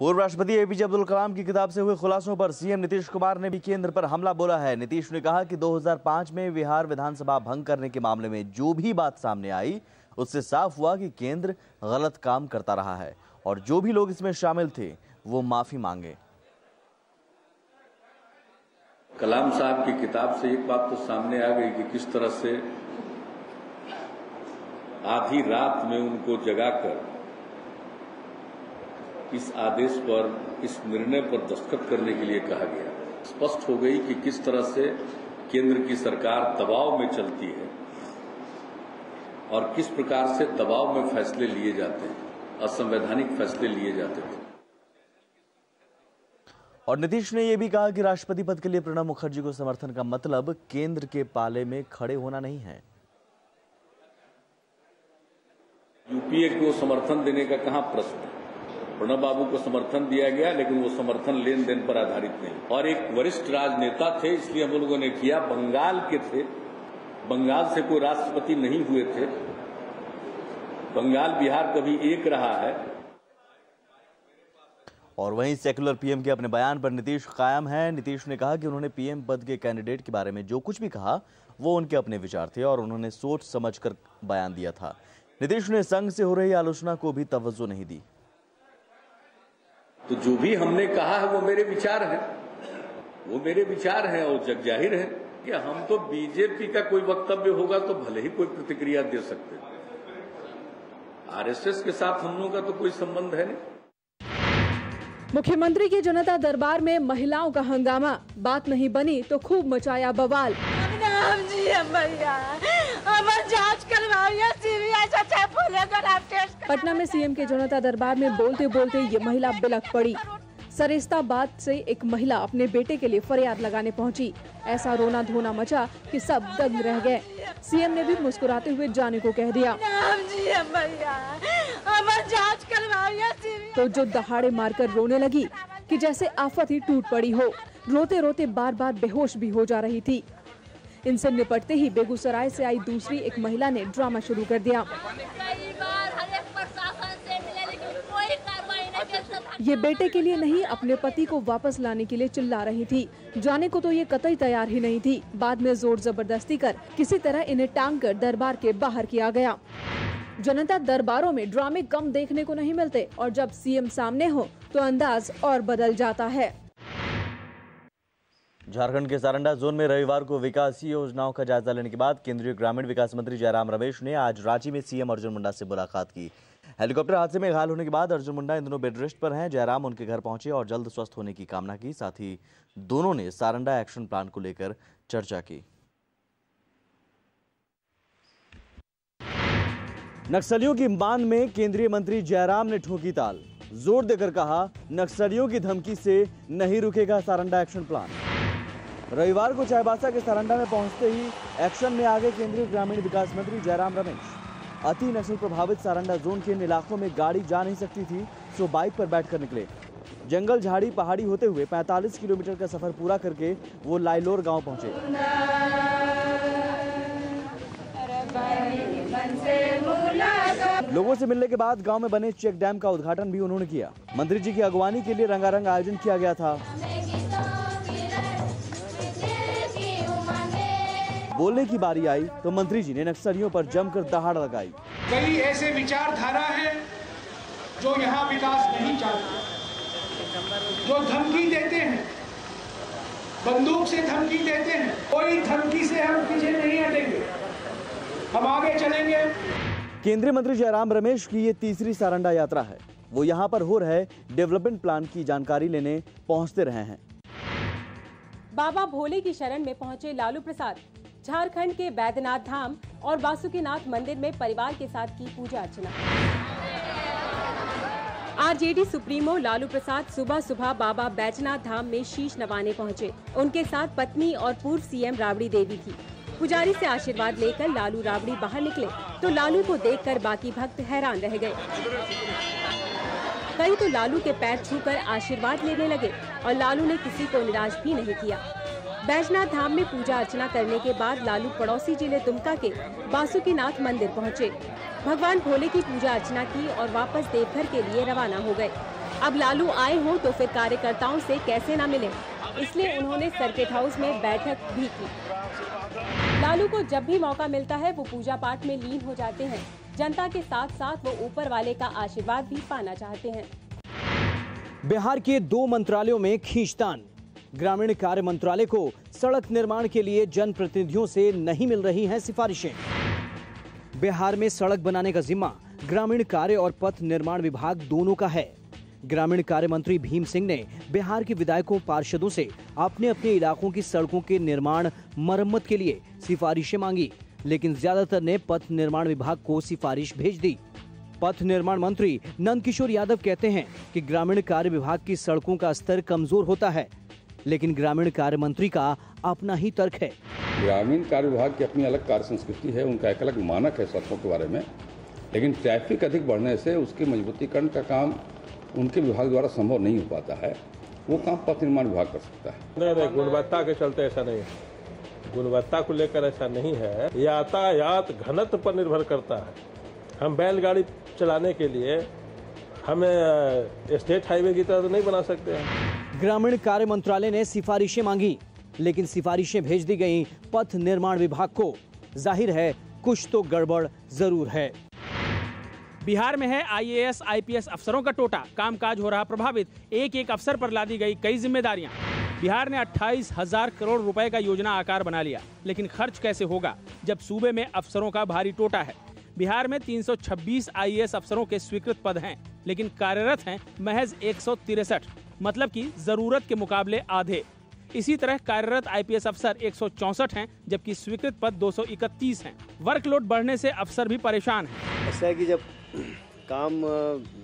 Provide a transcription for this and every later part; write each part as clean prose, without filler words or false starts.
पूर्व राष्ट्रपति एपीजे अब्दुल कलाम की किताब से हुए खुलासों पर सीएम नीतीश कुमार ने भी केंद्र पर हमला बोला है। नीतीश ने कहा कि 2005 में बिहार विधानसभा भंग करने के मामले में जो भी बात सामने आई उससे साफ हुआ कि केंद्र गलत काम करता रहा है और जो भी लोग इसमें शामिल थे वो माफी मांगे। कलाम साहब की किताब से एक बात तो सामने आ गई कि किस तरह से आधी रात में उनको जगाकर इस आदेश पर, इस निर्णय पर दस्तखत करने के लिए कहा गया। स्पष्ट हो गई कि किस तरह से केंद्र की सरकार दबाव में चलती है और किस प्रकार से दबाव में फैसले लिए जाते हैं, असंवैधानिक फैसले लिए जाते थे। और नीतीश ने यह भी कहा कि राष्ट्रपति पद के लिए प्रणब मुखर्जी को समर्थन का मतलब केंद्र के पाले में खड़े होना नहीं है। यूपीए को समर्थन देने का कहां प्रश्न है। प्रणब बाबू को समर्थन दिया गया, लेकिन वो समर्थन लेन देन पर आधारित नहीं और एक वरिष्ठ राजनेता थे, इसलिए हम लोगों ने किया। बंगाल के थे, बंगाल से कोई राष्ट्रपति नहीं हुए थे। बंगाल बिहार कभी एक रहा है। और वहीं सेक्युलर पीएम के अपने बयान पर नीतीश कायम है। नीतीश ने कहा कि उन्होंने पीएम पद के कैंडिडेट के बारे में जो कुछ भी कहा वो उनके अपने विचार थे और उन्होंने सोच समझकर बयान दिया था। नीतीश ने संघ से हो रही आलोचना को भी तवज्जो नहीं दी। तो जो भी हमने कहा है वो मेरे विचार हैं, वो मेरे विचार हैं और जग जाहिर है कि हम तो बीजेपी का कोई वक्तव्य होगा तो भले ही कोई प्रतिक्रिया दे सकते हैं। आरएसएस के साथ हम लोगों का तो कोई संबंध है नहीं। मुख्यमंत्री के जनता दरबार में महिलाओं का हंगामा, बात नहीं बनी तो खूब मचाया बवाल। पटना में सीएम के जनता दरबार में बोलते बोलते ये महिला बिलख पड़ी। सरिस्ताबाद से एक महिला अपने बेटे के लिए फरियाद लगाने पहुंची। ऐसा रोना धोना मचा कि सब दंग रह गए। सीएम ने भी मुस्कुराते हुए जाने को कह दिया तो जो दहाड़े मारकर रोने लगी कि जैसे आफत ही टूट पड़ी हो। रोते रोते बार बार बेहोश भी हो जा रही थी। इनसे निपटते ही बेगूसराय से आई दूसरी एक महिला ने ड्रामा शुरू कर दिया। ये बेटे के लिए नहीं, अपने पति को वापस लाने के लिए चिल्ला रही थी। जाने को तो ये कतई तैयार ही नहीं थी। बाद में जोर जबरदस्ती कर किसी तरह इन्हें टांग कर दरबार के बाहर किया गया। जनता दरबारों में ड्रामे कम देखने को नहीं मिलते और जब सीएम सामने हो तो अंदाज और बदल जाता है। झारखंड के सारंडा जोन में रविवार को विकासीय योजनाओं का जायजा लेने के बाद केंद्रीय ग्रामीण विकास मंत्री जयराम रमेश ने आज रांची में सीएम अर्जुन मुंडा से मुलाकात की। हेलीकॉप्टर हादसे में घायल होने के बाद अर्जुन मुंडा इन दिनों बेड रेस्ट पर हैं। जयराम उनके घर पहुंचे और जल्द स्वस्थ होने की कामना की। साथ ही दोनों ने सारंडा एक्शन प्लान को लेकर चर्चा की। नक्सलियों की मांग में केंद्रीय मंत्री जयराम ने ठोकी ताल। जोर देकर कहा, नक्सलियों की धमकी से नहीं रुकेगा सारंडा एक्शन प्लान। रविवार को चाईबासा के सारंडा में पहुंचते ही एक्शन में आ गए केंद्रीय ग्रामीण विकास मंत्री जयराम रमेश। अति नक्सल प्रभावित सारंडा जोन के इन इलाकों में गाड़ी जा नहीं सकती थी, सो बाइक पर बैठकर निकले। जंगल झाड़ी पहाड़ी होते हुए 45 किलोमीटर का सफर पूरा करके वो लाइलोर गांव पहुंचे। लोगों से मिलने के बाद गांव में बने चेक डैम का उद्घाटन भी उन्होंने किया। मंत्री जी की अगवानी के लिए रंगारंग आयोजन किया गया था। बोलने की बारी आई तो मंत्री जी ने नक्सलियों पर जमकर दहाड़ लगाई। कई ऐसे विचारधारा हैं जो यहाँ विकास नहीं चाहते, जो धमकी देते हैं, बंदूक से धमकी देते हैं। कोई धमकी से हम पीछे नहीं हटेंगे, हम आगे चलेंगे। केंद्रीय मंत्री जयराम रमेश की ये तीसरी सारंडा यात्रा है। वो यहाँ पर हो रहे डेवलपमेंट प्लान की जानकारी लेने पहुँचते रहे हैं। बाबा भोले की शरण में पहुंचे लालू प्रसाद झारखंड के बैद्यनाथ धाम और बासुकीनाथ मंदिर में परिवार के साथ की पूजा अर्चना। आरजेडी सुप्रीमो लालू प्रसाद सुबह सुबह बाबा बैजनाथ धाम में शीश नवाने पहुंचे। उनके साथ पत्नी और पूर्व सीएम राबड़ी देवी थी। पुजारी से आशीर्वाद लेकर लालू राबड़ी बाहर निकले तो लालू को देखकर बाकी भक्त हैरान रह गए। कई तो लालू के पैर छूकर आशीर्वाद लेने लगे और लालू ने किसी को निराश भी नहीं किया। बैजनाथ धाम में पूजा अर्चना करने के बाद लालू पड़ोसी जिले दुमका के बासुकीनाथ मंदिर पहुंचे। भगवान भोले की पूजा अर्चना की और वापस देवघर के लिए रवाना हो गए। अब लालू आए हो तो फिर कार्यकर्ताओं से कैसे न मिले, इसलिए उन्होंने सर्किट हाउस में बैठक भी की। लालू को जब भी मौका मिलता है वो पूजा पाठ में लीन हो जाते हैं। जनता के साथ साथ वो ऊपर वाले का आशीर्वाद भी पाना चाहते हैं। बिहार के 2 मंत्रालयों में खींचतान। ग्रामीण कार्य मंत्रालय को सड़क निर्माण के लिए जनप्रतिनिधियों से नहीं मिल रही हैं सिफारिशें। बिहार में सड़क बनाने का जिम्मा ग्रामीण कार्य और पथ निर्माण विभाग दोनों का है। ग्रामीण कार्य मंत्री भीम सिंह ने बिहार के विधायकों पार्षदों से अपने अपने इलाकों की सड़कों के निर्माण मरम्मत के लिए सिफारिशें मांगी, लेकिन ज्यादातर ने पथ निर्माण विभाग को सिफारिश भेज दी। पथ निर्माण मंत्री नंदकिशोर यादव कहते हैं कि ग्रामीण कार्य विभाग की सड़कों का स्तर कमजोर होता है, लेकिन ग्रामीण कार्य मंत्री का अपना ही तर्क है। ग्रामीण कार्य विभाग की अपनी अलग कार्य संस्कृति है, उनका एक अलग मानक है सड़कों के बारे में, लेकिन ट्रैफिक अधिक बढ़ने से उसके मजबूतीकरण का काम उनके विभाग द्वारा संभव नहीं हो पाता है। वो काम पथ निर्माण विभाग कर सकता है। नहीं, गुणवत्ता के चलते ऐसा नहीं है, गुणवत्ता को लेकर ऐसा नहीं है। यातायात घनत्व पर निर्भर करता है। हम बैलगाड़ी चलाने के लिए हमें स्टेट हाईवे की तरह तो नहीं बना सकते हैं। ग्रामीण कार्य मंत्रालय ने सिफारिशें मांगी, लेकिन सिफारिशें भेज दी गई पथ निर्माण विभाग को। जाहिर है कुछ तो गड़बड़ जरूर है। बिहार में है IAS IPS अफसरों का टोटा, कामकाज हो रहा प्रभावित। एक एक अफसर पर लादी गई कई जिम्मेदारियां। बिहार ने 28,000 करोड़ रुपए का योजना आकार बना लिया, लेकिन खर्च कैसे होगा जब सूबे में अफसरों का भारी टोटा है। बिहार में 326 IAS अफसरों के स्वीकृत पद हैं, लेकिन कार्यरत हैं महज 163, मतलब कि जरूरत के मुकाबले आधे। इसी तरह कार्यरत IPS अफसर 164 हैं, जबकि स्वीकृत पद 231 हैं। वर्कलोड बढ़ने से अफसर भी परेशान हैं। ऐसा है कि जब काम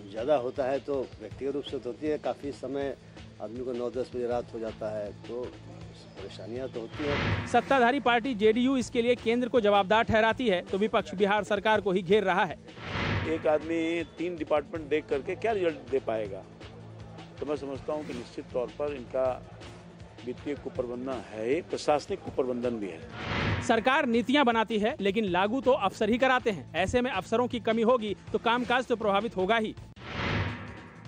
ज़्यादा होता है तो व्यक्तिगत रूप से होती है, काफ़ी समय आदमी को 9-10 बजे रात हो जाता है, तो परेशानियां तो होती है। सत्ताधारी पार्टी JDU इसके लिए केंद्र को जवाबदार ठहराती है, तो विपक्ष बिहार सरकार को ही घेर रहा है। एक आदमी 3 डिपार्टमेंट देख करके क्या रिजल्ट दे पाएगा? तो मैं समझता हूँ कि निश्चित तौर पर इनका वित्तीय कुप्रबंधन है, प्रशासनिक कुप्रबंधन भी है। सरकार नीतियां बनाती है, लेकिन लागू तो अफसर ही कराते हैं। ऐसे में अफसरों की कमी होगी तो कामकाज तो प्रभावित होगा ही।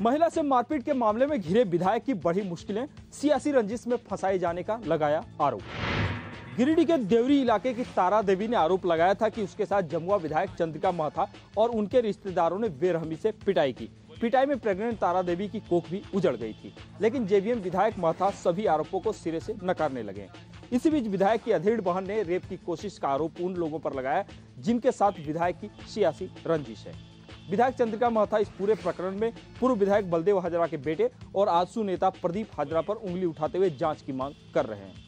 महिला से मारपीट के मामले में घिरे विधायक की बढ़ी मुश्किलें, सियासी रंजिश में फंसाए जाने का लगाया आरोप। गिरिडीह के देवरी इलाके की तारा देवी ने आरोप लगाया था कि उसके साथ जमुआ विधायक चंद्रिका महथा और उनके रिश्तेदारों ने बेरहमी से पिटाई की। पिटाई में प्रेग्नेंट तारा देवी की कोख भी उजड़ गई थी, लेकिन JVM विधायक महथा सभी आरोपों को सिरे से नकारने लगे। इसी बीच विधायक की अधेड़ बहन ने रेप की कोशिश का आरोप उन लोगों पर लगाया जिनके साथ विधायक की सियासी रंजिश है। विधायक चंद्रिका महथा इस पूरे प्रकरण में पूर्व विधायक बलदेव हाजरा के बेटे और आजसू नेता प्रदीप हाजरा पर उंगली उठाते हुए जांच की मांग कर रहे हैं।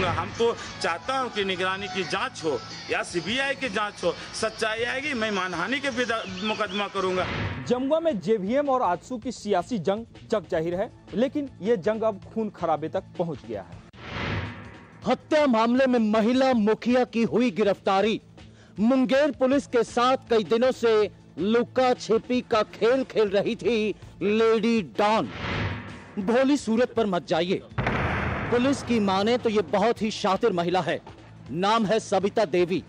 हम तो चाहता हूं कि निगरानी की जांच हो या CBI की जांच हो, सच्चाई आएगी मैं मानहानि के मुकदमा करूंगा। जमुआ में JVM और आजसू की सियासी जंग जग जाहिर है, लेकिन ये जंग अब खून खराबे तक पहुंच गया है। हत्या मामले में महिला मुखिया की हुई गिरफ्तारी। मुंगेर पुलिस के साथ कई दिनों से लुका छिपी का खेल खेल रही थी लेडी डॉन। भोली सूरत पर मत जाइए। पुलिस की माने तो ये बहुत ही शातिर महिला है। नाम है सबिता देवी।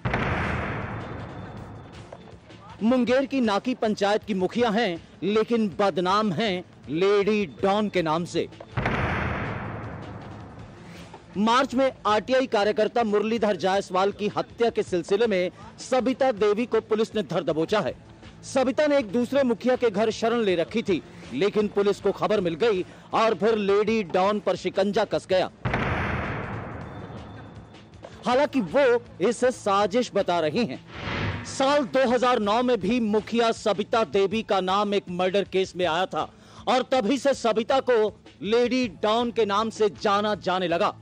मुंगेर की नाकी पंचायत की मुखिया हैं, लेकिन बदनाम हैं लेडी डॉन के नाम से। मार्च में RTI कार्यकर्ता मुरलीधर जायसवाल की हत्या के सिलसिले में सबिता देवी को पुलिस ने धर दबोचा है। सबिता ने एक दूसरे मुखिया के घर शरण ले रखी थी, लेकिन पुलिस को खबर मिल गई और फिर लेडी डॉन पर शिकंजा कस गया। हालांकि वो इसे साजिश बता रही हैं। साल 2009 में भी मुखिया सबिता देवी का नाम एक मर्डर केस में आया था और तभी से सबिता को लेडी डॉन के नाम से जाना जाने लगा।